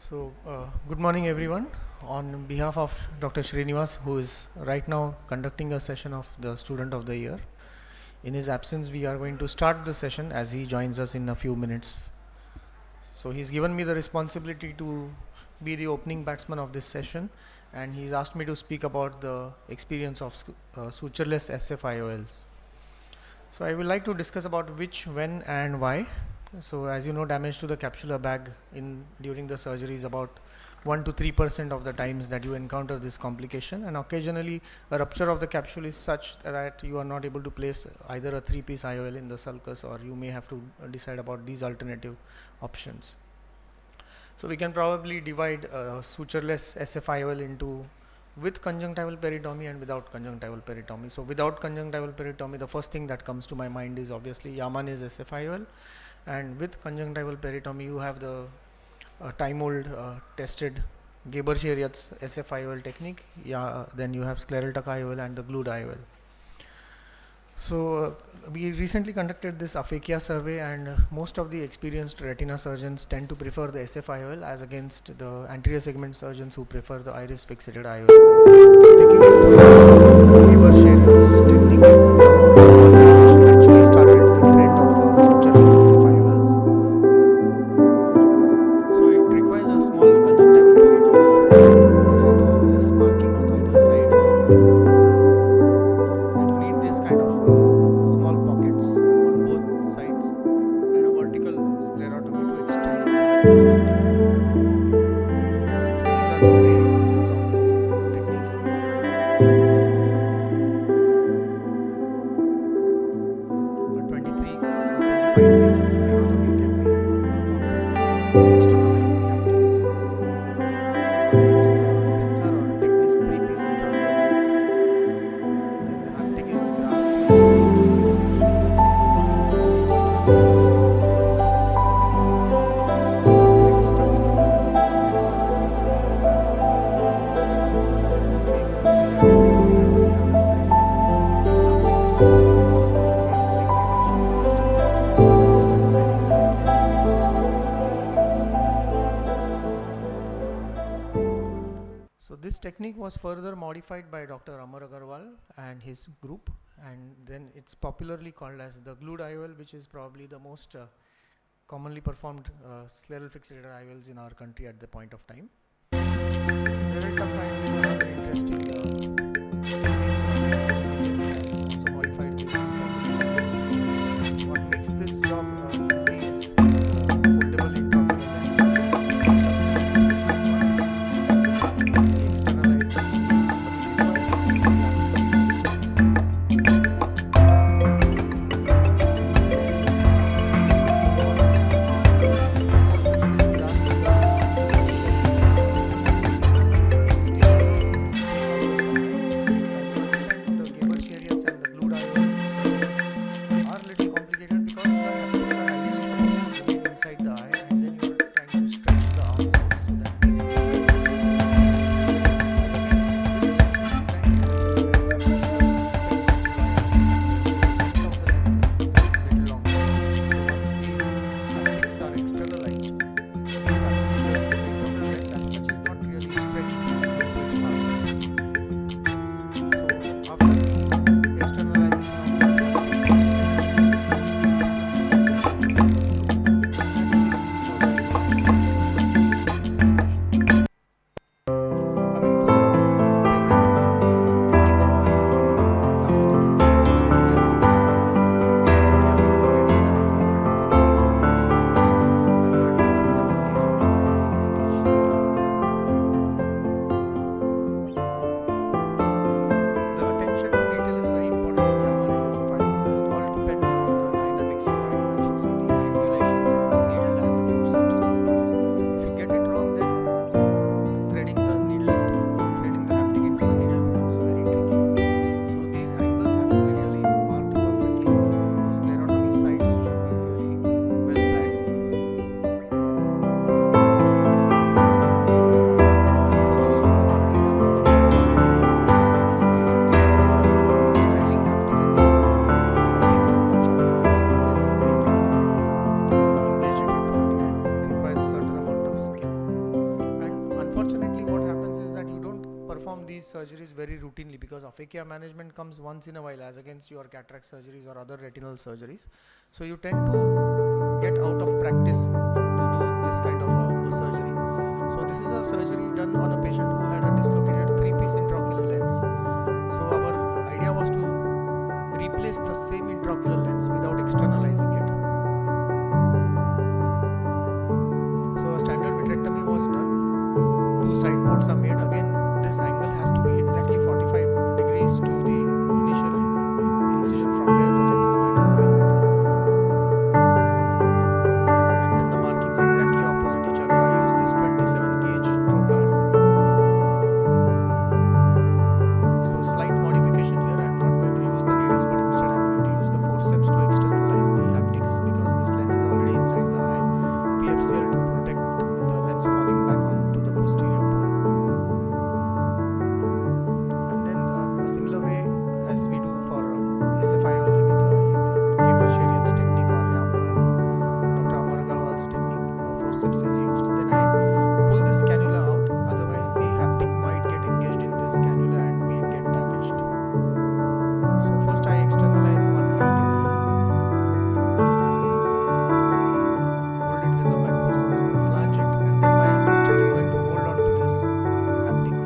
Good morning everyone. On behalf of Dr. Shrinivas, who is right now conducting a session of the Student of the Year, in his absence we are going to start the session as he joins us in a few minutes. So he's given me the responsibility to be the opening batsman of this session, and he's asked me to speak about the experience of sutureless SF IOLs. So I would like to discuss about which, when and why. So as you know, damage to the capsular bag during the surgery is about 1 to 3% of the times that you encounter this complication, and occasionally a rupture of the capsule is such that you are not able to place either a 3-piece IOL in the sulcus, or you may have to decide about these alternative options. So we can probably divide sutureless SF IOL into with conjunctival peritomy and without conjunctival peritomy. So without conjunctival peritomy, the first thing that comes to my mind is obviously Yamanese SF IOL, and with conjunctival peritomy you have the time old tested Geber-Sheriat's SF IOL technique. Then you have scleral tuck IOL and the glued IOL. So we recently conducted this aphakia survey, and most of the experienced retina surgeons tend to prefer the SF IOL as against the anterior segment surgeons who prefer the iris fixated IOL. Geber-Sheriat's technique actually started the trend of sutureless SF IOLs. So it requires a small conjunctival peritomy, and I do this marking on either side. And you need this kind of small pockets on both sides and a vertical sclerotomy to extend the optic. So these are the prerequisites of this technique. A 23-25 gauge sclerotomy can be performed to externalize the haptics. So I use the sensor or Technis 3-piece intraocular lens. Then the haptic is grasped So this technique was further modified by Dr. Amar Agarwal and his group, and then it's popularly called as the glued IOL, which is probably the most commonly performed scleral fixated IOLs in our country at the point of time. Scleral tuck IOL is another interesting technique. Also modified this in what makes this job easy is foldable intraocular lens. perform these surgeries very routinely because aphakia management comes once in a while as against your cataract surgeries or other retinal surgeries. So you tend to get out of practice to do this kind of a surgery. So this is a surgery done on a patient who had a dislocated 3-piece intraocular lens. So our idea was to replace the same intraocular lens without externalizing it. So a standard vitrectomy was done. 2 side ports are made. Again, this angle has to be exactly 45 degrees to the initial incision from where the lens is going to go in. And then the markings exactly opposite each other. I use this 27 gauge trocar. So slight modification here. I am not going to use the needles, but instead I am going to use the forceps to externalize the haptics because this lens is already inside the eye. PFCL to protect the lens falling back onto the posterior pole. And then a similar way as we do for SFIOL with Gieber-Sherian's technique or Dr. Amar Agarwal's technique, forceps is used. Then I pull this cannula out, otherwise the haptic might get engaged in this cannula and may get damaged. So first I externalize one haptic, hold it with the McPherson's flange it, and then my assistant is going to hold on to this haptic.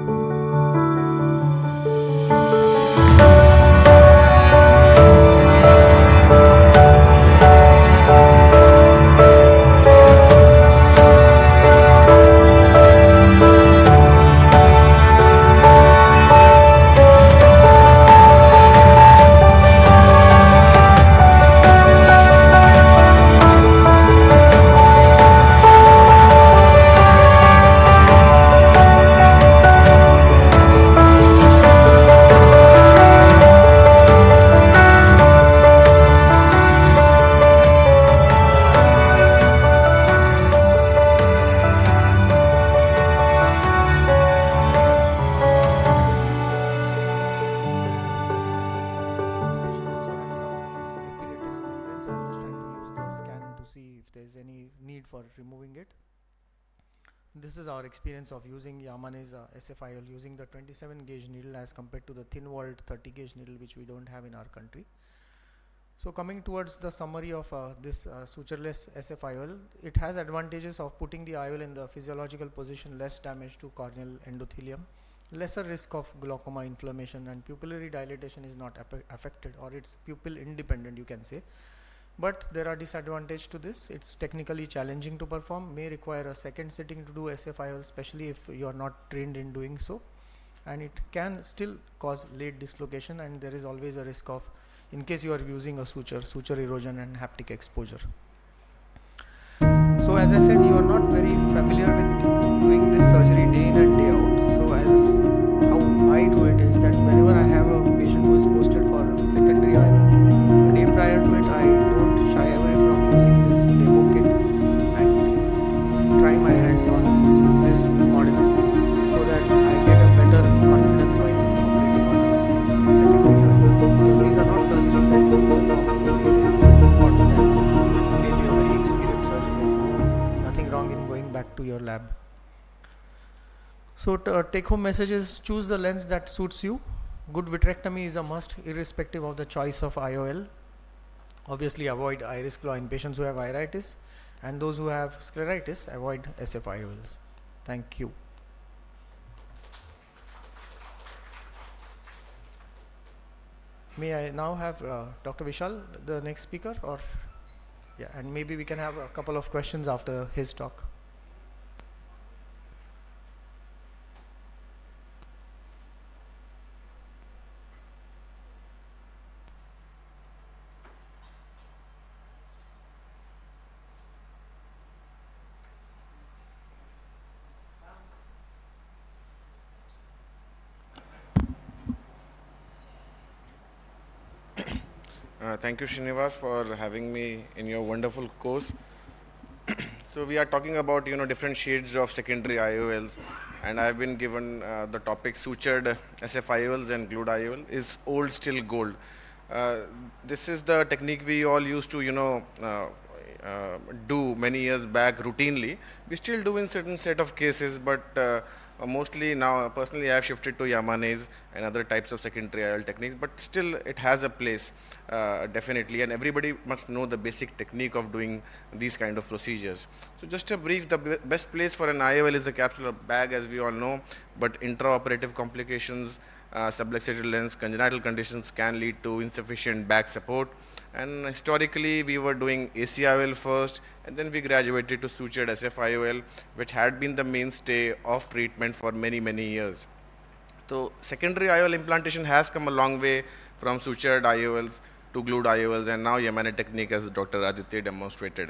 If there is any need for removing it. This is our experience of using Yaman's SFIOL using the 27 gauge needle as compared to the thin walled 30 gauge needle which we don't have in our country. So coming towards the summary of this sutureless SFIOL, it has advantages of putting the IOL in the physiological position, less damage to corneal endothelium, lesser risk of glaucoma inflammation, and pupillary dilatation is not affected, or it's pupil independent, you can say. But there are disadvantages to this. It's technically challenging to perform, may require a second sitting to do SFIOL, especially if you are not trained in doing so, and it can still cause late dislocation, and there is always a risk of, in case you are using a suture erosion and haptic exposure. So as I said, you are not very familiar with doing this surgery day in and day out. So as how I do it is that whenever I have a patient who is posted for secondary IOL, a day prior to it I don't shy away from using this demo kit and try my hands on this model so that I get a better confidence while operating on a secondary IOL, because these are not surgeries that you perform immediately. So it's important that you may be a very experienced surgeon. There's nothing wrong in going back to your lab. So take home message is, choose the lens that suits you. Good vitrectomy is a must irrespective of the choice of IOL. Obviously avoid iris claw in patients who have iritis, and those who have scleritis avoid SFIOLs. Thank you. May I now have Dr. Vishal, the next speaker, or yeah, and maybe we can have a couple of questions after his talk. Thank you, Shrinivas, for having me in your wonderful course. So we are talking about different shades of secondary IOLs, and I've been given the topic sutured SFIOLs and glued IOL is old still gold. This is the technique we all used to do many years back routinely. We still do in certain set of cases, but mostly now, personally, I have shifted to Yamanes and other types of secondary IOL techniques, but still it has a place, definitely, and everybody must know the basic technique of doing these kind of procedures. So just a brief, the best place for an IOL is the capsular bag, as we all know, but intraoperative complications, subluxated lens, congenital conditions can lead to insufficient back support. And historically, we were doing ACIOL first, and then we graduated to sutured SFIOL, which had been the mainstay of treatment for many, many years. So secondary IOL implantation has come a long way from sutured IOLs to glued IOLs, and now Yamane technique, as Dr. Aditya demonstrated.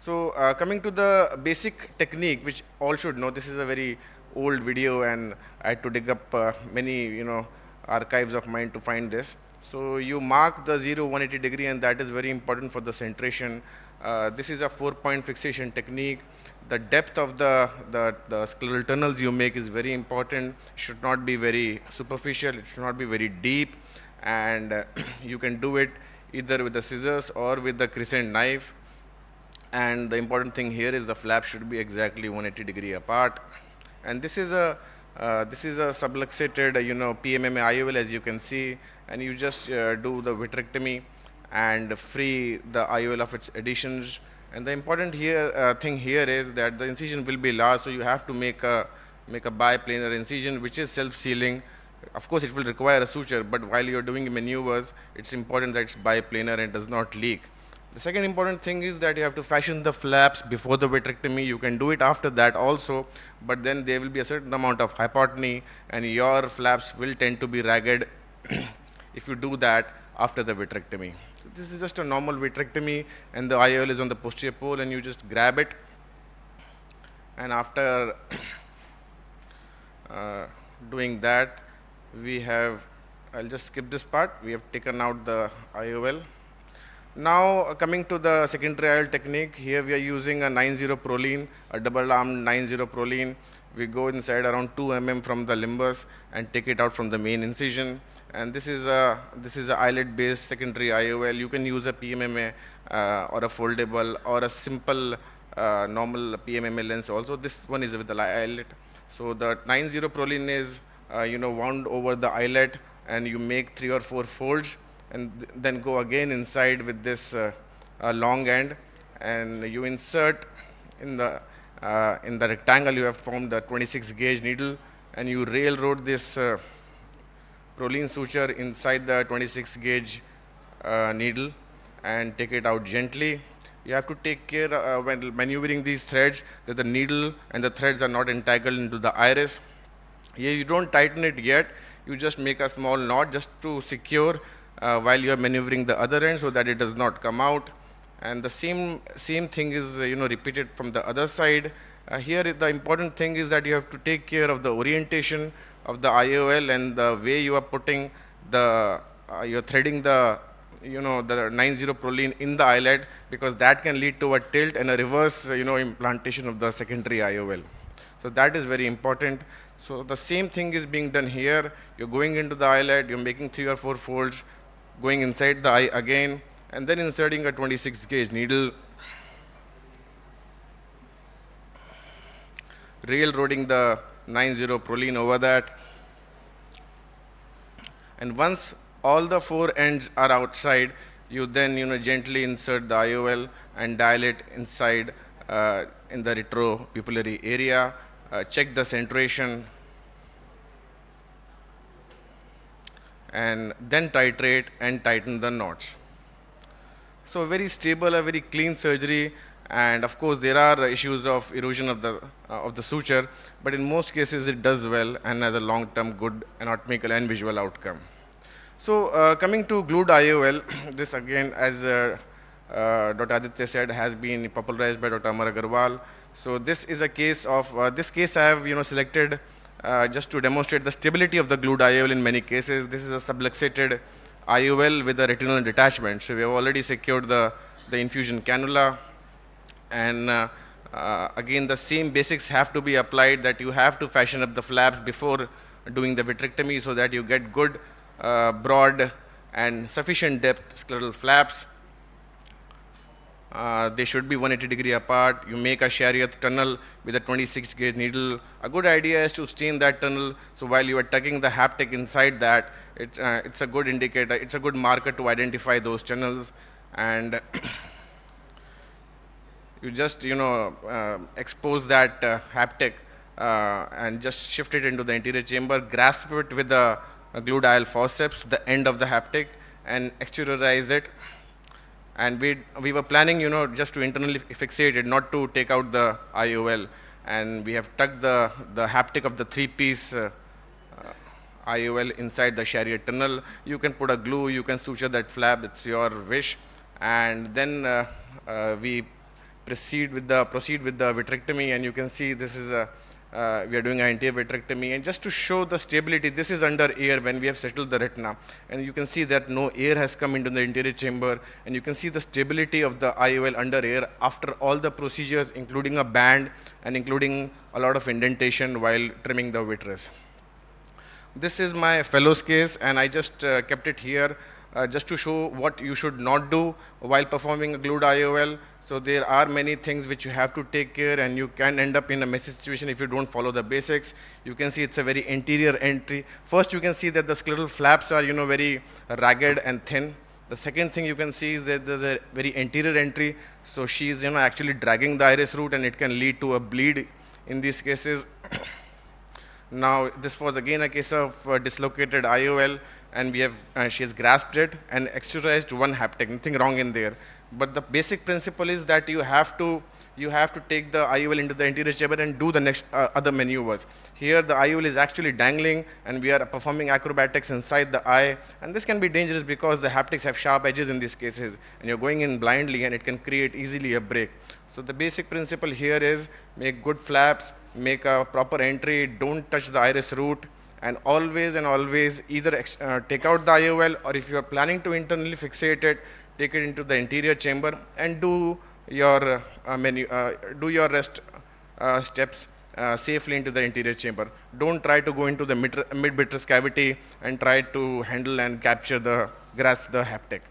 So coming to the basic technique, which all should know, this is a very old video, and I had to dig up many, archives of mine to find this. So you mark the 0-180 degree, and that is very important for the centration. This is a 4-point fixation technique. The depth of the scleral tunnels you make is very important. It should not be very superficial. It should not be very deep. And you can do it either with the scissors or with the crescent knife. And the important thing here is the flap should be exactly 180 degree apart. And this is a subluxated, PMMA IOL, as you can see, and you just do the vitrectomy and free the IOL of its adhesions. And the important thing here is that the incision will be large, so you have to make a biplanar incision, which is self-sealing. Of course, it will require a suture, but while you're doing maneuvers, it's important that it's biplanar and does not leak. The second important thing is that you have to fashion the flaps before the vitrectomy. You can do it after that also, but then there will be a certain amount of hypotony, and your flaps will tend to be ragged if you do that after the vitrectomy. So this is just a normal vitrectomy, and the IOL is on the posterior pole, and you just grab it. And after doing that, I'll just skip this part. We have taken out the IOL. Now coming to the secondary IOL technique, here we are using a 90 proline, a double-armed 90 proline. We go inside around 2 mm from the limbus and take it out from the main incision. And this is a eyelet-based secondary IOL. You can use a PMMA or a foldable or a simple normal PMMA lens also. This one is with the eyelet. So the 90 proline is wound over the eyelet, and you make 3 or 4 folds, and then go again inside with this long end, and you insert in the rectangle you have formed the 26 gauge needle, and you railroad this proline suture inside the 26 gauge needle and take it out gently. You have to take care when maneuvering these threads that the needle and the threads are not entangled into the iris. Here you don't tighten it yet, you just make a small knot just to secure while you are maneuvering the other end so that it does not come out. And the same thing is repeated from the other side. Here the important thing is that you have to take care of the orientation of the IOL and the way you are putting you're threading the the 90 proline in the eyelet, because that can lead to a tilt and a reverse implantation of the secondary IOL. So that is very important. So the same thing is being done here. You're going into the eyelet, you're making 3 or 4 folds, going inside the eye again, and then inserting a 26 gauge needle, railroading the 90 proline over that. And once all the 4 ends are outside, you then gently insert the IOL and dial it inside in the retropupillary area. Check the centration, and then titrate and tighten the knots. So very stable, a very clean surgery, and of course there are issues of erosion of the suture, but in most cases it does well and has a long-term good anatomical and visual outcome. So coming to glued IOL, this again, as Dr. Aditya said, has been popularized by Dr. Amar Agarwal. So this is a case of, this case I have selected just to demonstrate the stability of the glued IOL in many cases. This is a subluxated IOL with a retinal detachment. So we have already secured the infusion cannula, and again the same basics have to be applied, that you have to fashion up the flaps before doing the vitrectomy so that you get good broad and sufficient depth scleral flaps. They should be 180-degree apart. You make a chariot tunnel with a 26 gauge needle. A good idea is to stay in that tunnel, so while you are tugging the haptic inside that, it's a good indicator, it's a good marker to identify those channels. And you just expose that haptic and just shift it into the anterior chamber, grasp it with a glued IOL forceps to the end of the haptic, and exteriorize it. And we were planning, just to internally fixate it, not to take out the IOL. And we have tucked the haptic of the 3-piece IOL inside the chariot tunnel. You can put a glue, you can suture that flap, it's your wish. And then we proceed with the vitrectomy, and you can see this is we are doing an anterior vitrectomy. And just to show the stability, this is under air when we have settled the retina, and you can see that no air has come into the anterior chamber, and you can see the stability of the IOL under air after all the procedures, including a band and including a lot of indentation while trimming the vitreous. This is my fellow's case, and I just kept it here just to show what you should not do while performing a glued IOL. So there are many things which you have to take care, and you can end up in a messy situation if you don't follow the basics. You can see it's a very anterior entry. First, you can see that the scleral flaps are very ragged and thin. The second thing you can see is that there's a very anterior entry. So she's actually dragging the iris root, and it can lead to a bleed in these cases. Now, this was again a case of dislocated IOL, and she has grasped it and exteriorized one haptic. Nothing wrong in there. But the basic principle is that you have to take the IOL into the anterior chamber and do the next other maneuvers. Here, the IOL is actually dangling, and we are performing acrobatics inside the eye. And this can be dangerous because the haptics have sharp edges in these cases, and you're going in blindly, and it can create easily a break. So the basic principle here is make good flaps, make a proper entry, don't touch the iris root, and always either take out the IOL, or if you are planning to internally fixate it, take it into the anterior chamber and do your rest steps safely into the anterior chamber. Don't try to go into the mid-vitreous cavity and try to handle and grasp the haptic.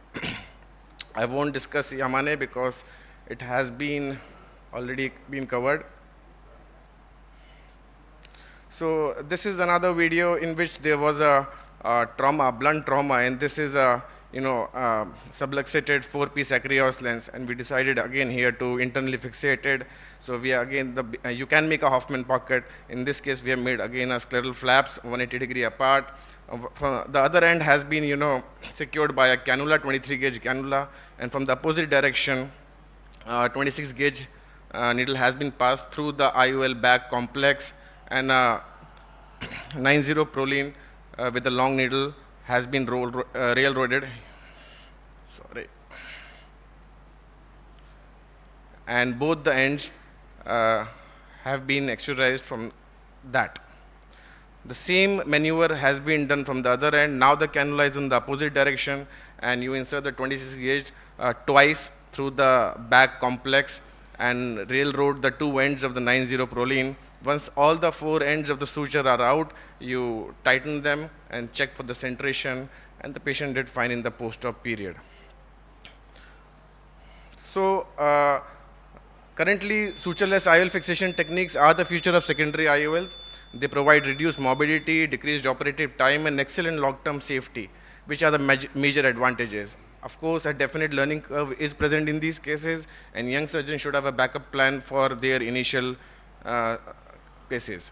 I won't discuss Yamane because it has already been covered. So this is another video in which there was a blunt trauma, and this is a subluxated 4-piece acryos lens, and we decided again here to internally fixate it. So we again you can make a Hoffman pocket. In this case, we have made again a scleral flaps 180-degree apart. From the other end has been secured by a cannula, 23 gauge cannula, and from the opposite direction, 26 gauge needle has been passed through the IOL back complex, and 90 proline with a long needle has been railroaded. Sorry. And both the ends have been exteriorized from that. The same maneuver has been done from the other end. Now the cannula is in the opposite direction, and you insert the 26 gauge twice through the back complex and railroad the two ends of the 90 proline. Once all the 4 ends of the suture are out, you tighten them and check for the centration, and the patient did fine in the post-op period. So currently, sutureless IOL fixation techniques are the future of secondary IOLs. They provide reduced morbidity, decreased operative time, and excellent long-term safety, which are the major advantages. Of course, a definite learning curve is present in these cases, and young surgeons should have a backup plan for their initial cases.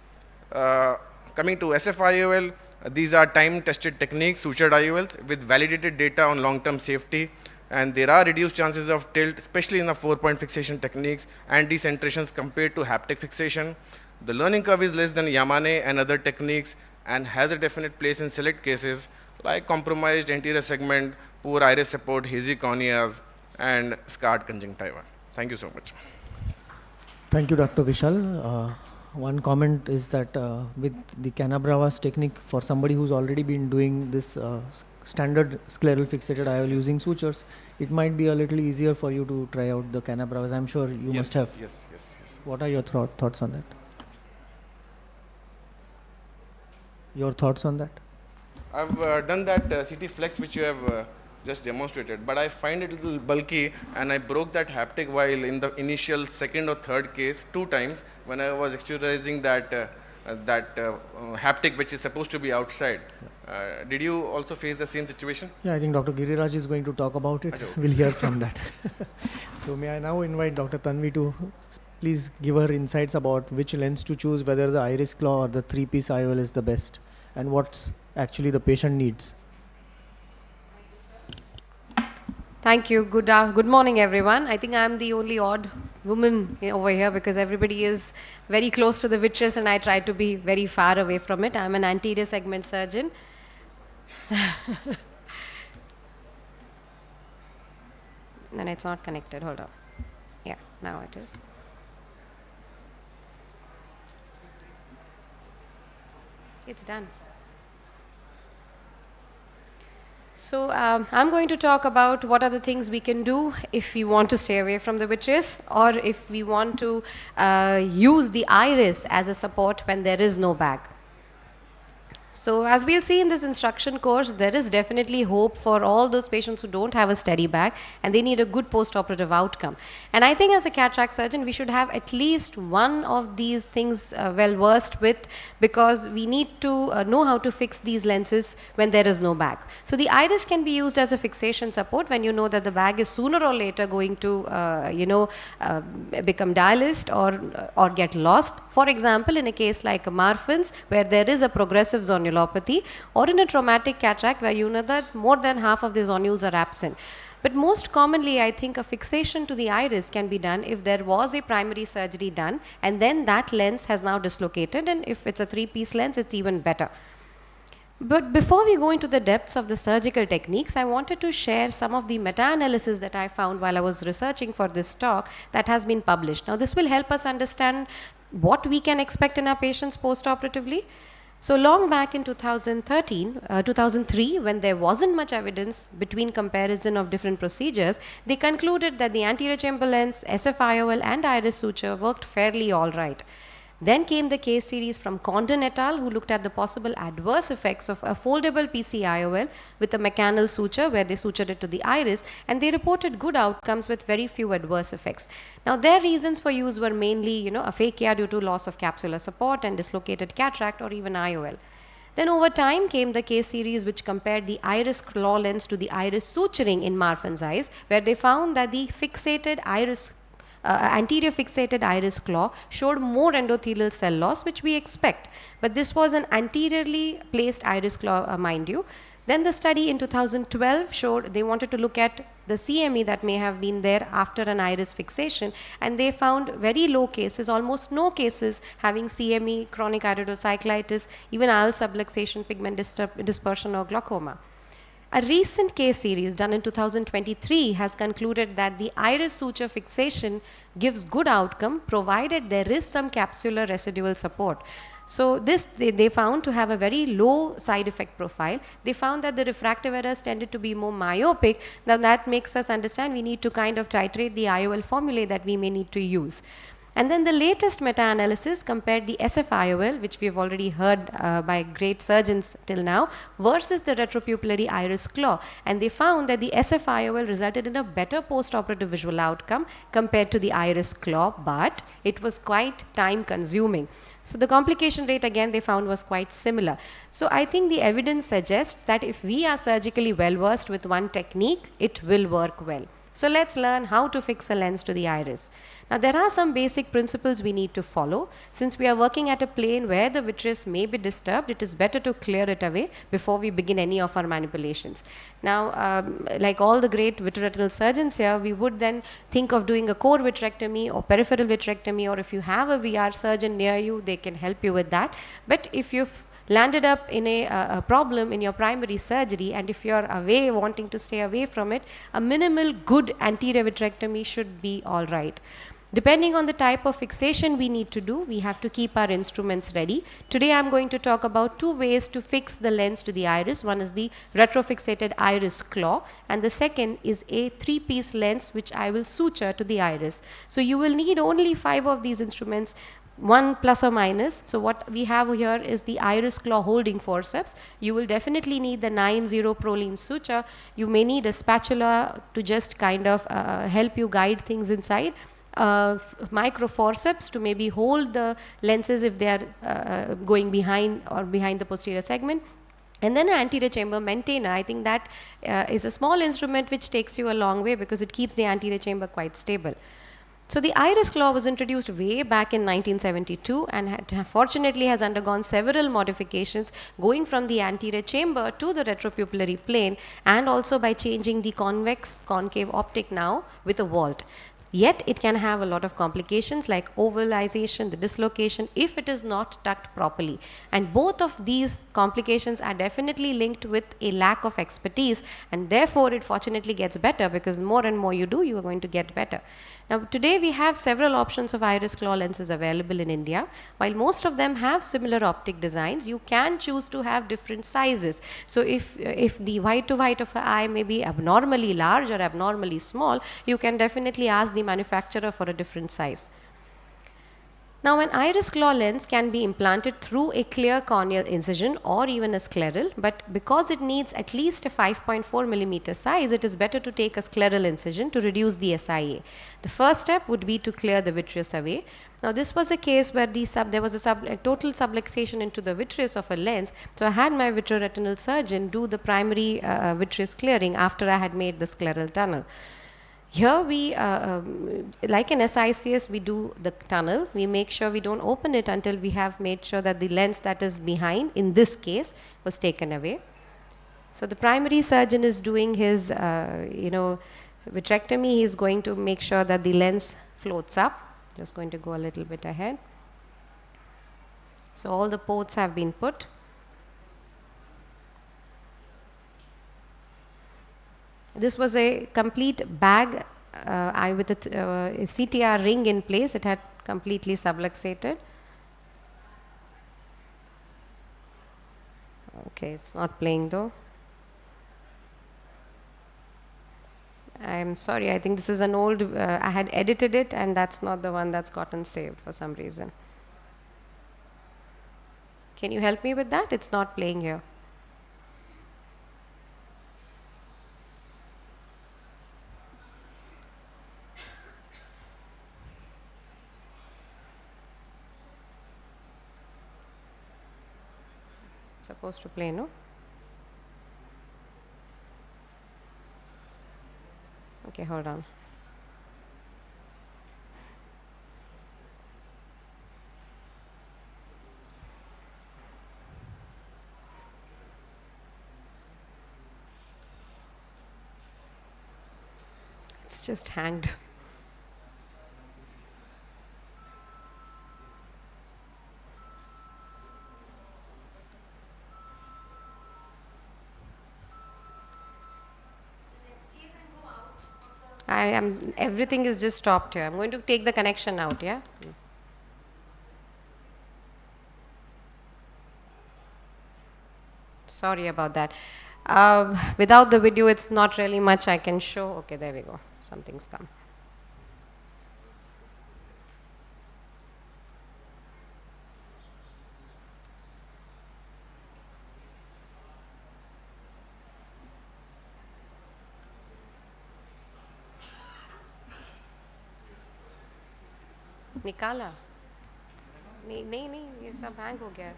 Coming to SF-IOL, these are time-tested techniques, sutured IOLs, with validated data on long-term safety, and there are reduced chances of tilt, especially in the 4-point fixation techniques and decentrations compared to haptic fixation. The learning curve is less than Yamane and other techniques, and has a definite place in select cases like compromised anterior segment, poor iris support, hazy corneas, and scarred conjunctiva. Thank you so much. Thank you, Dr. Vishal. One comment is that with the Canabra's technique, for somebody who's already been doing this standard scleral fixated IOL using sutures, it might be a little easier for you to try out the Canabra's. I'm sure you must have. Yes. What are your thoughts on that? Your thoughts on that? I've done that CT flex which you have just demonstrated, but I find it a little bulky, and I broke that haptic while in the initial second or third case 2 times when I was exercising that haptic which is supposed to be outside. Did you also face the same situation? Yeah, I think Dr. Giriraj is going to talk about it. Acha. We'll hear from that. So may I now invite Dr. Tanvi to please give her insights about which lens to choose, whether the iris claw or the 3-piece IOL is the best, and what's actually the patient needs. Thank you. Good morning, everyone. I think I'm the only odd woman over here because everybody is very close to the vitreous and I try to be very far away from it. I'm an anterior segment surgeon. And it's not connected. Hold on. Yeah, now it is. It's done. So I'm going to talk about what are the things we can do if we want to stay away from the vitreous, or if we want to use the iris as a support when there is no bag. So as we'll see in this instruction course, there is definitely hope for all those patients who don't have a steady bag and they need a good post-operative outcome. And I think as a cataract surgeon, we should have at least one of these things well versed with, because we need to know how to fix these lenses when there is no bag. So the iris can be used as a fixation support when you know that the bag is sooner or later going to become dialysed or get lost. For example, in a case like Marfan's, where there is a progressive zonulopathy, or in a traumatic cataract where you know that more than half of the zonules are absent. But most commonly, I think a fixation to the iris can be done if there was a primary surgery done and then that lens has now dislocated, and if it's a 3-piece lens, it's even better. But before we go into the depths of the surgical techniques, I wanted to share some of the meta-analysis that I found while I was researching for this talk that has been published. Now, this will help us understand what we can expect in our patients post-operatively. So long back in 2003, when there wasn't much evidence between comparison of different procedures, they concluded that the anterior chamber lens, SF-IOL and iris suture worked fairly all right. Then came the case series from Condon et al., who looked at the possible adverse effects of a foldable PC IOL with a mechanical suture where they sutured it to the iris, and they reported good outcomes with very few adverse effects. Now, their reasons for use were mainly, aphakia due to loss of capsular support and dislocated cataract, or even IOL. Then over time came the case series which compared the iris claw lens to the iris suturing in Marfan's eyes, where they found that the anterior fixated iris claw showed more endothelial cell loss, which we expect. But this was an anteriorly placed iris claw, mind you. Then the study in 2012 showed they wanted to look at the CME that may have been there after an iris fixation, and they found very low cases, almost no cases having CME, chronic iridocyclitis, even IOL subluxation, pigment dispersion, or glaucoma. A recent case series done in 2023 has concluded that the iris suture fixation gives good outcome provided there is some capsular residual support. So this they found to have a very low side effect profile. They found that the refractive errors tended to be more myopic. Now that makes us understand we need to kind of titrate the IOL formulae that we may need to use. And then the latest meta-analysis compared the SF-IOL, which we have already heard by great surgeons till now, versus the retropupillary iris claw. And they found that the SF-IOL resulted in a better post-operative visual outcome compared to the iris claw, but it was quite time-consuming. So the complication rate, again, they found was quite similar. So I think the evidence suggests that if we are surgically well-versed with one technique, it will work well. So let's learn how to fix a lens to the iris. Now, there are some basic principles we need to follow. Since we are working at a plane where the vitreous may be disturbed, it is better to clear it away before we begin any of our manipulations. Now, like all the great vitreoretinal surgeons here, we would then think of doing a core vitrectomy or peripheral vitrectomy, or if you have a VR surgeon near you, they can help you with that. But if you've landed up in a problem in your primary surgery, and if you're away, wanting to stay away from it, a minimal good anterior vitrectomy should be all right. Depending on the type of fixation we need to do, we have to keep our instruments ready. Today I'm going to talk about two ways to fix the lens to the iris. One is the retrofixated iris claw, and the second is a 3-piece lens which I will suture to the iris. So you will need only 5 of these instruments one plus or minus. So what we have here is the iris claw holding forceps. You will definitely need the 9-0 proline suture. You may need a spatula to just kind of help you guide things inside. Micro forceps to maybe hold the lenses if they are going behind or behind the posterior segment. And then an anterior chamber maintainer. I think that is a small instrument which takes you a long way because it keeps the anterior chamber quite stable. So the iris claw was introduced way back in 1972 and fortunately has undergone several modifications, going from the anterior chamber to the retropupillary plane, and also by changing the convex concave optic now with a vault. Yet it can have a lot of complications like ovalization, the dislocation, if it is not tucked properly. And both of these complications are definitely linked with a lack of expertise, and therefore it fortunately gets better because more and more you do, you are going to get better. Now today we have several options of iris claw lenses available in India. While most of them have similar optic designs, you can choose to have different sizes. So if the white to white of an eye may be abnormally large or abnormally small, you can definitely ask the manufacturer for a different size. Now, an iris claw lens can be implanted through a clear corneal incision or even a scleral, but because it needs at least a 5.4 millimeter size, it is better to take a scleral incision to reduce the SIA. The first step would be to clear the vitreous away. Now, this was a case where there was a total subluxation into the vitreous of a lens, so I had my vitreoretinal surgeon do the primary vitreous clearing after I had made the scleral tunnel. Here we, like in SICS, we do the tunnel. We make sure we don't open it until we have made sure that the lens that is behind, in this case, was taken away. So the primary surgeon is doing his, vitrectomy. He is going to make sure that the lens floats up. Just going to go a little bit ahead. So all the ports have been put. This was a complete bag eye with a CTR ring in place. It had completely subluxated. Okay, it's not playing though. I'm sorry, I think this is an old, I had edited it and that's not the one that's gotten saved for some reason. Can you help me with that? It's not playing here. It's supposed to play, no? Okay, hold on. It's just hanged. Everything is just stopped here. I'm going to take the connection out, yeah? Sorry about that. Without the video, it's not really much I can show. Okay, there we go. Something's come. निकाला नहीं नहीं नहीं ये सब hang हो गया है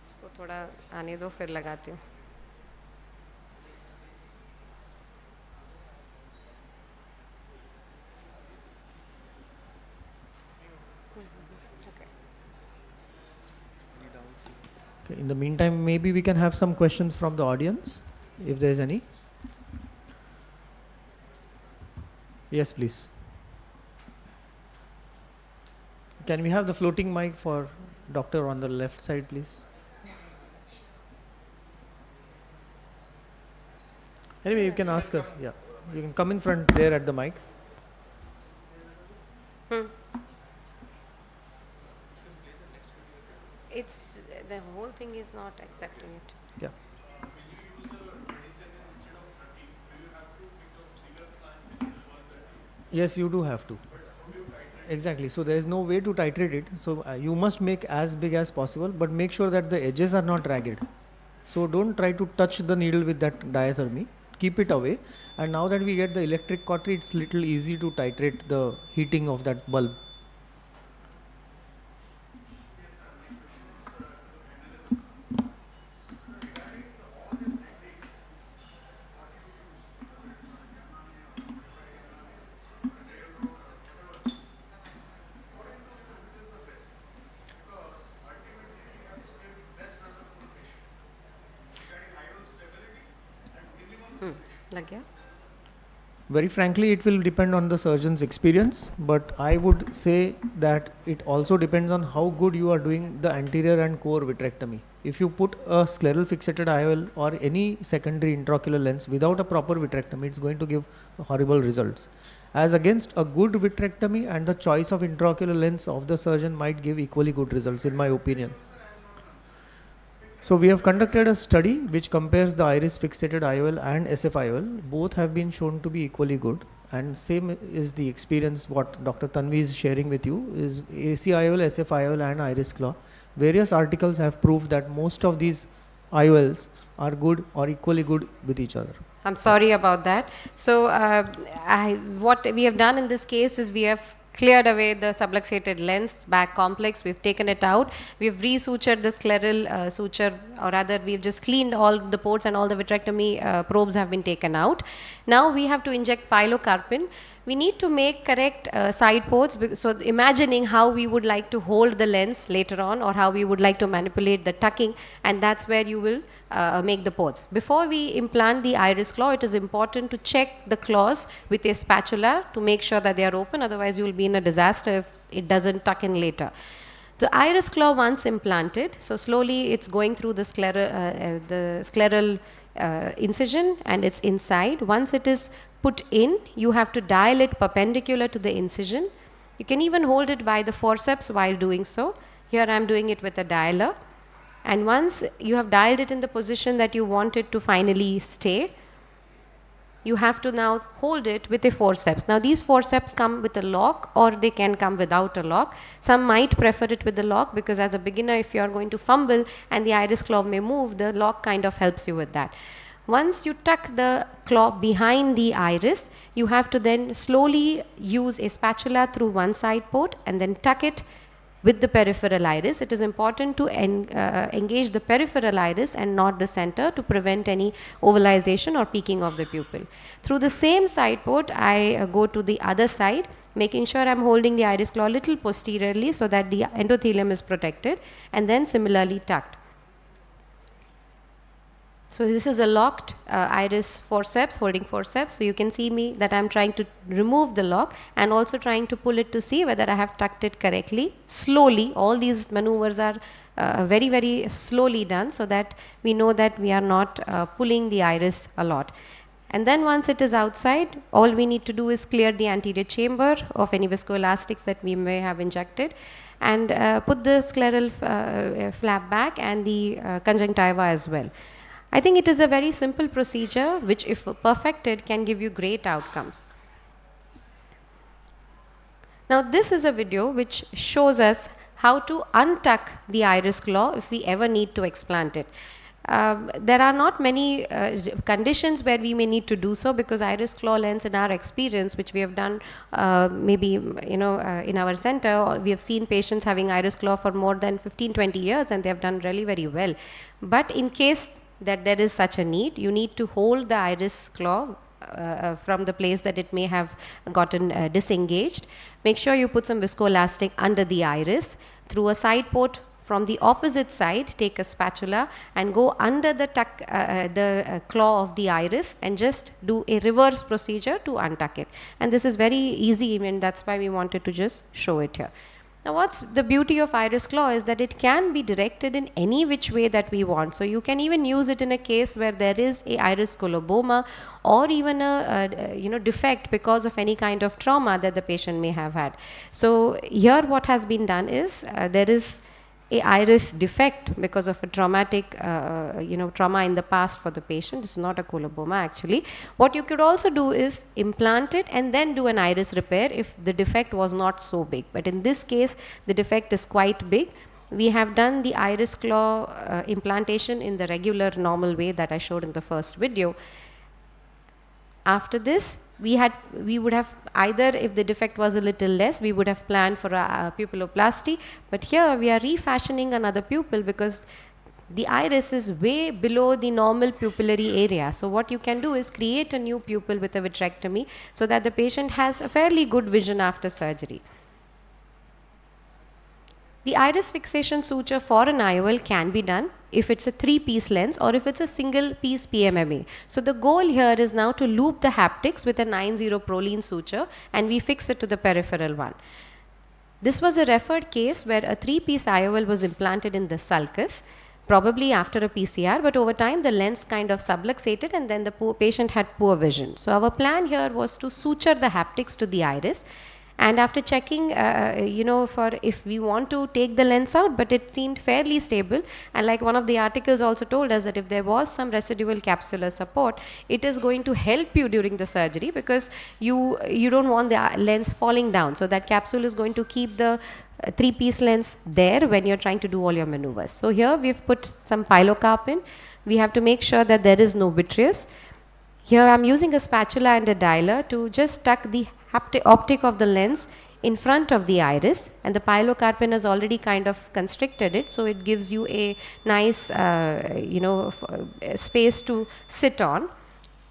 इसको थोड़ा आने दो फिर लगाती हूँ Okay, in the meantime, maybe we can have some questions from the audience, if there is any. Yes, please. Can we have the floating mic for doctor on the left side, please? Anyway, you can ask us. Yeah, you can come in front there at the mic. It's the whole thing is not accepting it. Yeah. Yes, you do have to. Exactly. So there is no way to titrate it. So you must make as big as possible, but make sure that the edges are not ragged. So don't try to touch the needle with that diathermy. Keep it away. And now that we get the electric cautery, it's little easy to titrate the heating of that bulb. Like, yeah. Very frankly, it will depend on the surgeon's experience, but I would say that it also depends on how good you are doing the anterior and core vitrectomy. If you put a scleral fixated IOL or any secondary intraocular lens without a proper vitrectomy, it's going to give horrible results. As against a good vitrectomy and the choice of intraocular lens of the surgeon might give equally good results, in my opinion. So we have conducted a study which compares the iris fixated IOL and SF IOL. Both have been shown to be equally good, and same is the experience what Dr. Tanvi is sharing with you is AC IOL, SF IOL and iris claw. Various articles have proved that most of these IOLs are good or equally good with each other. I'm sorry about that. So what we have done in this case is we have cleared away the subluxated lens back complex. We've taken it out. We've resutured the scleral suture, or rather we've just cleaned all the ports and all the vitrectomy probes have been taken out. Now we have to inject pilocarpine. We need to make correct side ports. So imagining how we would like to hold the lens later on, or how we would like to manipulate the tucking, and that's where you will make the ports. Before we implant the iris claw, it is important to check the claws with a spatula to make sure that they are open, otherwise you will be in a disaster if it doesn't tuck in later. The iris claw once implanted, so slowly it's going through the scleral incision and it's inside. Once it is put in, you have to dial it perpendicular to the incision. You can even hold it by the forceps while doing so. Here I am doing it with a dialer. And once you have dialed it in the position that you want it to finally stay, you have to now hold it with a forceps. Now these forceps come with a lock or they can come without a lock. Some might prefer it with the lock because as a beginner, if you are going to fumble and the iris claw may move, the lock kind of helps you with that. Once you tuck the claw behind the iris, you have to then slowly use a spatula through one side port and then tuck it with the peripheral iris. It is important to engage the peripheral iris and not the center to prevent any ovalization or peaking of the pupil. Through the same side port, I go to the other side, making sure I'm holding the iris claw a little posteriorly so that the endothelium is protected, and then similarly tucked. So this is a locked iris forceps, holding forceps. So you can see me that I'm trying to remove the lock and also trying to pull it to see whether I have tucked it correctly. Slowly, all these maneuvers are very, very slowly done so that we know that we are not pulling the iris a lot. And then once it is outside, all we need to do is clear the anterior chamber of any viscoelastics that we may have injected and put the scleral flap back and the conjunctiva as well. I think it is a very simple procedure which, if perfected, can give you great outcomes. Now this is a video which shows us how to untuck the iris claw if we ever need to explant it. There are not many conditions where we may need to do so, because iris claw lens, in our experience, which we have done maybe in our center, we have seen patients having iris claw for more than 15-20 years and they have done really very well. But in case that there is such a need, you need to hold the iris claw from the place that it may have gotten disengaged. Make sure you put some viscoelastic under the iris. Through a side port from the opposite side, take a spatula and go under the claw of the iris and just do a reverse procedure to untuck it. And this is very easy, and that's why we wanted to just show it here. Now what's the beauty of iris claw is that it can be directed in any which way that we want. So you can even use it in a case where there is a iris coloboma or even a defect because of any kind of trauma that the patient may have had. So here what has been done is there is a iris defect because of a traumatic, trauma in the past for the patient. This is not a coloboma actually. What you could also do is implant it and then do an iris repair if the defect was not so big. But in this case, the defect is quite big. We have done the iris claw implantation in the regular normal way that I showed in the first video. After this, we would have either, if the defect was a little less, we would have planned for a pupilloplasty, but here we are refashioning another pupil because the iris is way below the normal pupillary area. So what you can do is create a new pupil with a vitrectomy so that the patient has a fairly good vision after surgery. The iris fixation suture for an IOL can be done if it's a 3-piece lens or if it's a single piece PMMA. So the goal here is now to loop the haptics with a 90 Prolene suture and we fix it to the peripheral one. This was a referred case where a 3-piece IOL was implanted in the sulcus, probably after a PCR, but over time the lens kind of subluxated and then the patient had poor vision. So our plan here was to suture the haptics to the iris. And after checking, for if we want to take the lens out, but it seemed fairly stable. And like one of the articles also told us that if there was some residual capsular support, it is going to help you during the surgery because you don't want the lens falling down. So that capsule is going to keep the 3-piece lens there when you're trying to do all your maneuvers. So here we've put some pilocarpine. We have to make sure that there is no vitreous. Here I'm using a spatula and a dialer to just tuck the optic of the lens in front of the iris, and the pilocarpine has already kind of constricted it, so it gives you a nice space to sit on.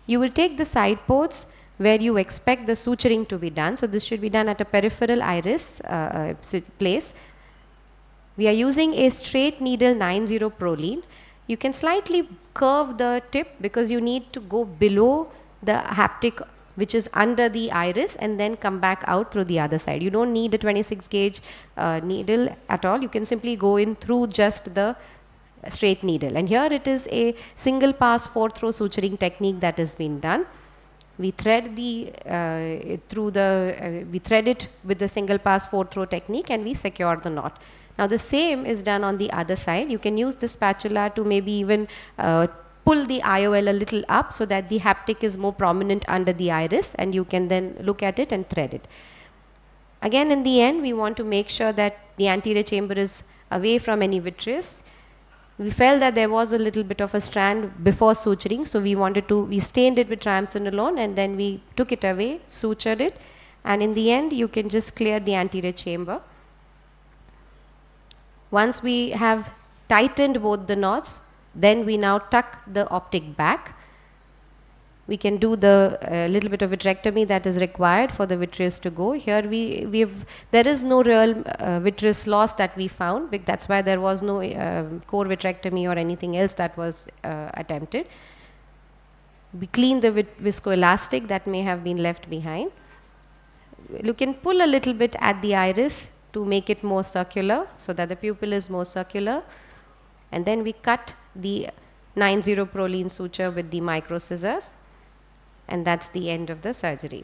You will take the side ports where you expect the suturing to be done. So this should be done at a peripheral iris place. We are using a straight needle 90 Prolene. You can slightly curve the tip because you need to go below the haptic which is under the iris and then come back out through the other side. You don't need a 26 gauge needle at all. You can simply go in through just the straight needle. And here it is a single pass 4-throw suturing technique that has been done. We thread we thread it with the single pass 4-throw technique and we secure the knot. Now the same is done on the other side. You can use the spatula to maybe even pull the IOL a little up so that the haptic is more prominent under the iris and you can then look at it and thread it. Again, in the end, we want to make sure that the anterior chamber is away from any vitreous. We felt that there was a little bit of a strand before suturing, so we stained it with triamcinolone and then we took it away, sutured it, and in the end, you can just clear the anterior chamber. Once we have tightened both the knots, then we now tuck the optic back. We can do the little bit of vitrectomy that is required for the vitreous to go. Here there is no real vitreous loss that we found. That's why there was no core vitrectomy or anything else that was attempted. We clean the viscoelastic that may have been left behind. You can pull a little bit at the iris to make it more circular so that the pupil is more circular. And then we cut the 90 Prolene suture with the micro scissors, and that's the end of the surgery.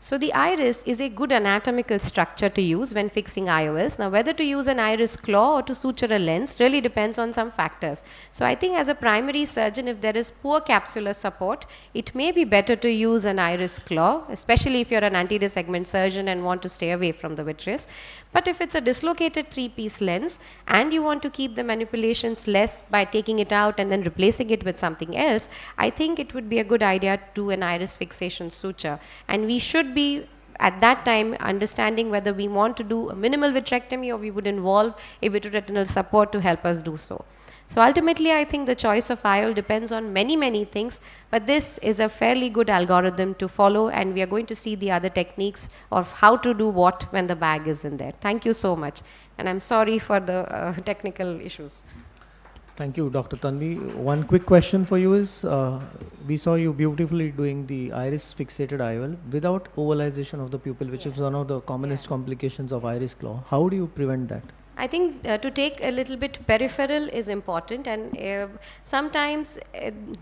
So the iris is a good anatomical structure to use when fixing IOLs. Now whether to use an iris claw or to suture a lens really depends on some factors. So I think as a primary surgeon, if there is poor capsular support, it may be better to use an iris claw, especially if you're an anterior segment surgeon and want to stay away from the vitreous. But if it's a dislocated 3-piece lens and you want to keep the manipulations less by taking it out and then replacing it with something else, I think it would be a good idea to do an iris fixation suture. And we should be at that time understanding whether we want to do a minimal vitrectomy or we would involve a vitreoretinal support to help us do so. So ultimately, I think the choice of IOL depends on many things, but this is a fairly good algorithm to follow, and we are going to see the other techniques of how to do what when the bag is in there. Thank you so much, and I'm sorry for the technical issues. Thank you, Dr. Tanvi. One quick question for you is, we saw you beautifully doing the iris fixated IOL without ovalization of the pupil, which is one of the commonest complications of iris claw. How do you prevent that? I think to take a little bit peripheral is important, and sometimes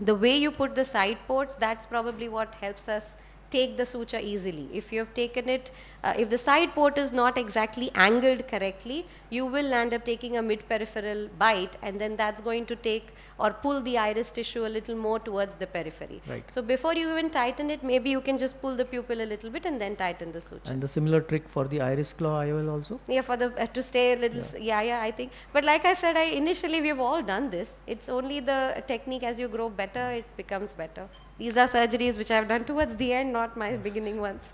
the way you put the side ports, that's probably what helps us take the suture easily. If you have taken it, if the side port is not exactly angled correctly, you will end up taking a mid-peripheral bite, and then that's going to take or pull the iris tissue a little more towards the periphery. Right. So before you even tighten it, maybe you can just pull the pupil a little bit and then tighten the suture. And the similar trick for the iris claw IOL also? Yeah, for the to stay a little, yeah, I think. But like I said, initially we've all done this. It's only the technique as you grow better, it becomes better. These are surgeries which I've done towards the end, not my beginning ones.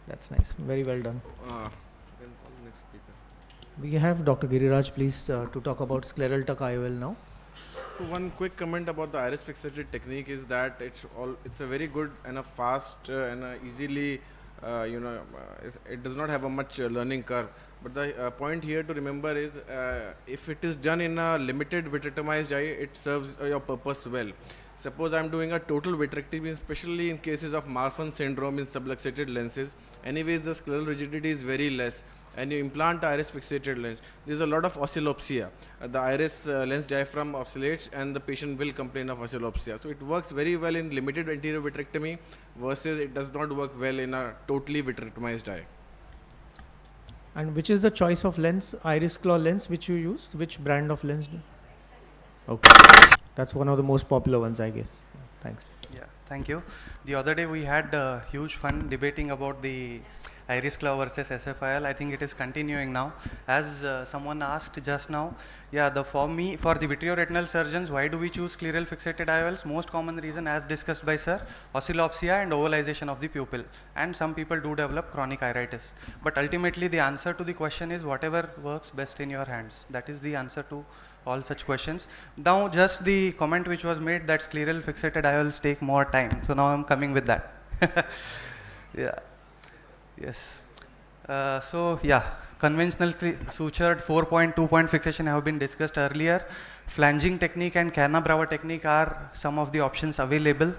That's nice. Very well done. Then call next speaker. We have Dr. Giriraj, please, to talk about scleral tuck IOL now. So one quick comment about the iris fixated technique is that it's a very good and a fast and a easily it does not have a much learning curve. But the point here to remember is if it is done in a limited vitrectomized eye, it serves your purpose well. Suppose I am doing a total vitrectomy, especially in cases of Marfan syndrome in subluxated lenses. Anyways, the scleral rigidity is very less, and you implant iris fixated lens. There is a lot of oscillopsia. The iris lens diaphragm oscillates, and the patient will complain of oscillopsia. So it works very well in limited anterior vitrectomy versus it does not work well in a totally vitrectomized eye. And which is the choice of lens, iris claw lens, which you used? Which brand of lens? Okay. That's one of the most popular ones, I guess. Thanks. Yeah, thank you. The other day we had huge fun debating about the iris claw versus SFIL. I think it is continuing now. As someone asked just now, yeah, for the vitreoretinal surgeons, why do we choose scleral fixated IOLs? Most common reason, as discussed by sir, oscillopsia and ovalization of the pupil. And some people do develop chronic iritis. But ultimately the answer to the question is whatever works best in your hands. That is the answer to all such questions. Now just the comment which was made that scleral fixated IOLs take more time. So now I'm coming with that. Yeah. Yes. So yeah, conventional sutured 4-point fixation have been discussed earlier. Flanging technique and Cana-Brava technique are some of the options available.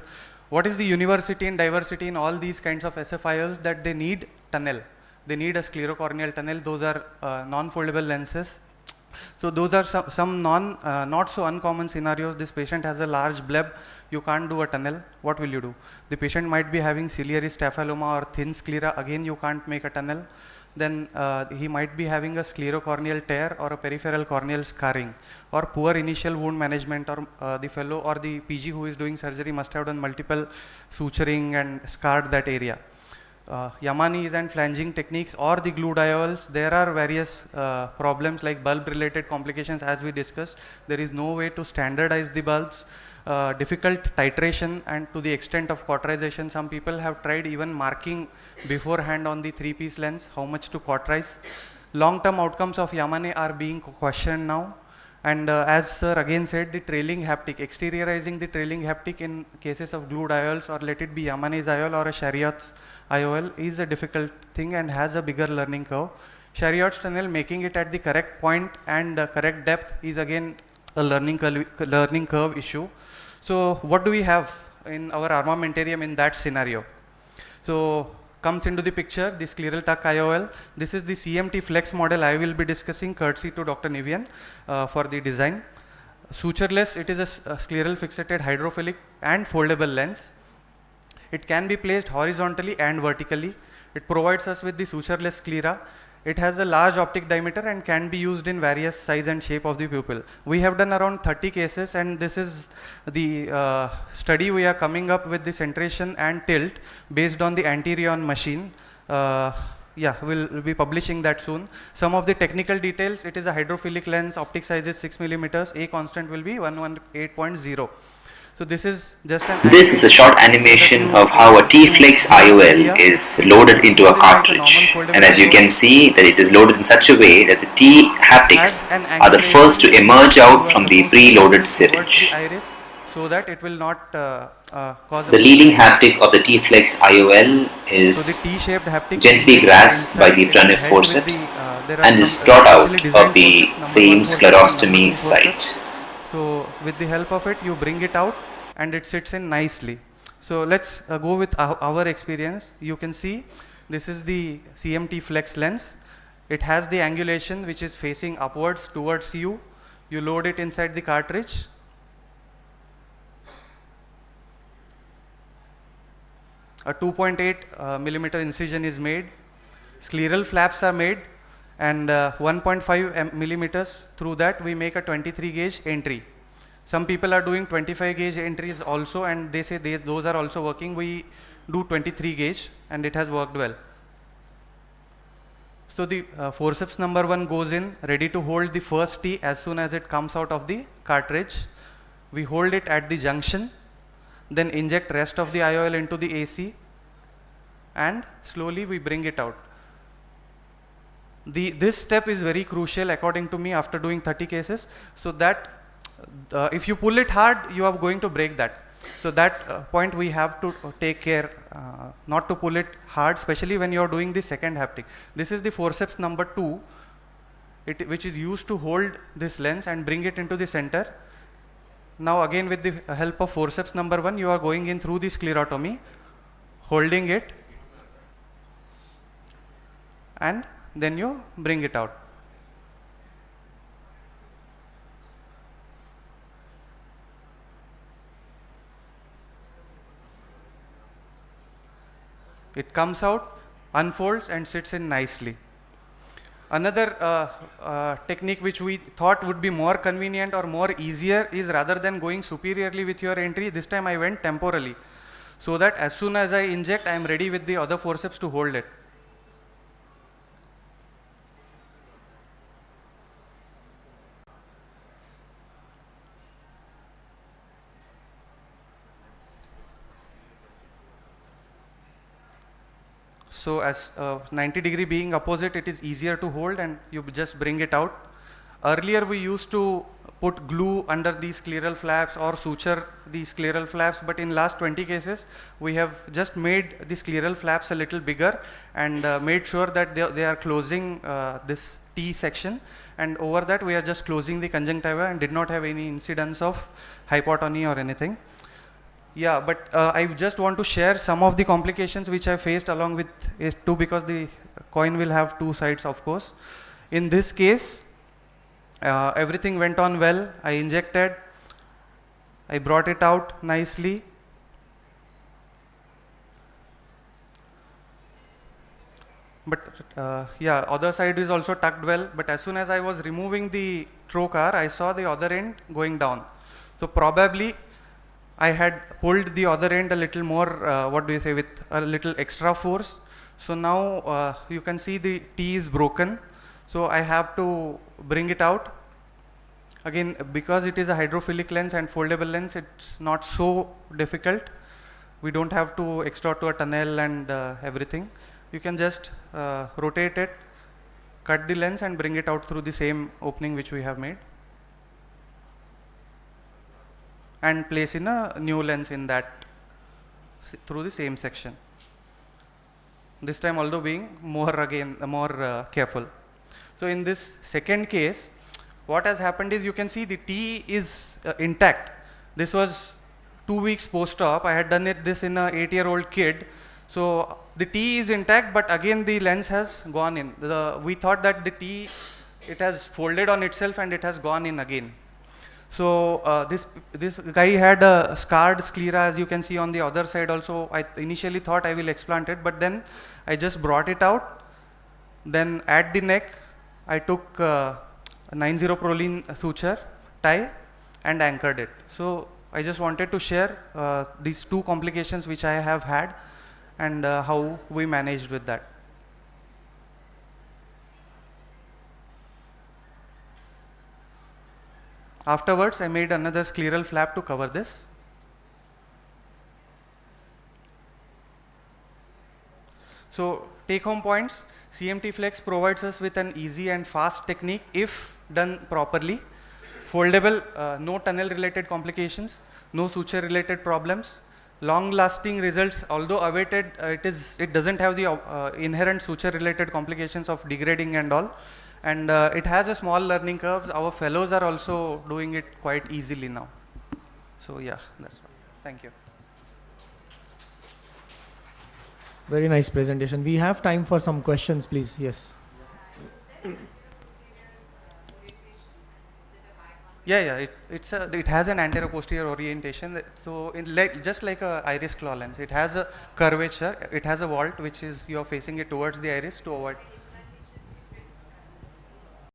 What is the university and diversity in all these kinds of SFIOs? That they need tunnel. They need a sclerocorneal tunnel. Those are non-foldable lenses. So those are some not so uncommon scenarios. This patient has a large bleb, you can't do a tunnel. What will you do? The patient might be having ciliary staphyloma or thin sclera, again you can't make a tunnel. Then he might be having a sclerocorneal tear or a peripheral corneal scarring, or poor initial wound management, or the fellow or the PG who is doing surgery must have done multiple suturing and scarred that area. Yamanis and flanging techniques or the glued IOLs, there are various problems like bulb related complications as we discussed. There is no way to standardize the bulbs, difficult titration, and to the extent of cauterization, some people have tried even marking beforehand on the 3-piece lens how much to cauterize. Long-term outcomes of Yamane are being questioned now. And as sir again said, the trailing haptic, exteriorizing the trailing haptic in cases of glued IOLs, or let it be Yamane's IOL or a Chariot's IOL, is a difficult thing and has a bigger learning curve. Chariot's tunnel, making it at the correct point and correct depth, is again a learning curve issue. So what do we have in our armamentarium in that scenario? So comes into the picture the scleral tuck IOL. This is the CMT flex model I will be discussing, courtesy to Dr. Nivian for the design. Sutureless, it is a scleral fixated hydrophilic and foldable lens. It can be placed horizontally and vertically. It provides us with the sutureless sclera. It has a large optic diameter and can be used in various size and shape of the pupil. We have done around 30 cases, and this is the study we are coming up with, the centration and tilt based on the Anterion machine. Yeah, we'll be publishing that soon. Some of the technical details: it is a hydrophilic lens, optic size is 6 millimeters, A constant will be 118.0. So this is just This is a short animation of how a T-Flex IOL is loaded into a cartridge, and as you can see that it is loaded in such a way that the T haptics are the first to emerge out from the preloaded syringe. So that it will not cause the leading haptic of the T-Flex IOL is gently grasped by the Pranav forceps and is brought out of the same sclerostomy site. So with the help of it, you bring it out and it sits in nicely. So let's go with our experience. You can see this is the CMT flex lens. It has the angulation which is facing upwards towards you. You load it inside the cartridge. a 2.8 millimeter incision is made, scleral flaps are made, and 1.5 millimeters through that we make a 23 gauge entry. Some people are doing 25 gauge entries also, and they say those are also working. We do 23 gauge and it has worked well. So the forceps number 1 goes in, ready to hold the first T as soon as it comes out of the cartridge. We hold it at the junction, then inject rest of the IOL into the AC, and slowly we bring it out. This step is very crucial according to me after doing 30 cases, so that if you pull it hard, you are going to break that. So that point we have to take care not to pull it hard, especially when you are doing the second haptic. This is the forceps number 2, which is used to hold this lens and bring it into the center. Now again with the help of forceps number 1, you are going in through the sclerotomy, holding it, and then you bring it out. It comes out, unfolds and sits in nicely. Another technique which we thought would be more convenient or more easier is, rather than going superiorly with your entry, this time I went temporally, so that as soon as I inject, I am ready with the other forceps to hold it. So as 90 degree being opposite, it is easier to hold and you just bring it out. Earlier we used to put glue under these scleral flaps or suture the scleral flaps, but in last 20 cases we have just made the scleral flaps a little bigger and made sure that they are closing this T section, and over that we are just closing the conjunctiva and did not have any incidence of hypotony or anything. Yeah, but I just want to share some of the complications which I faced along with it too, because the coin will have two sides, of course. In this case, everything went on well. I injected, I brought it out nicely. But yeah, other side is also tucked well, but as soon as I was removing the trocar, I saw the other end going down. So probably I had pulled the other end a little more, with a little extra force. So now you can see the T is broken. So I have to bring it out. Again, because it is a hydrophilic lens and foldable lens, it's not so difficult. We don't have to extort to a tunnel and everything. You can just rotate it, cut the lens and bring it out through the same opening which we have made, and place in a new lens in that through the same section. This time although being more careful. So in this second case, what has happened is, you can see the T is intact. This was 2 weeks post-op. I had done this in an 8-year-old kid. So the T is intact, but again the lens has gone in. We thought that the T, it has folded on itself and it has gone in again. So this guy had a scarred sclera, as you can see on the other side also. I initially thought I will explant it, but then I just brought it out. Then at the neck, I took a 90 proline suture tie and anchored it. So I just wanted to share these two complications which I have had and how we managed with that. Afterwards, I made another scleral flap to cover this. So take home points: CMT Flex provides us with an easy and fast technique if done properly. Foldable, no tunnel related complications, no suture related problems. Long lasting results, although awaited, it doesn't have the inherent suture related complications of degrading and all. And it has a small learning curves. Our fellows are also doing it quite easily now. So yeah, that's all. Thank you. Very nice presentation. We have time for some questions, please. Yes. Yeah, it has an anterior posterior orientation. So just like a iris claw lens, it has a curvature. It has a vault which is you are facing it towards the iris to avoid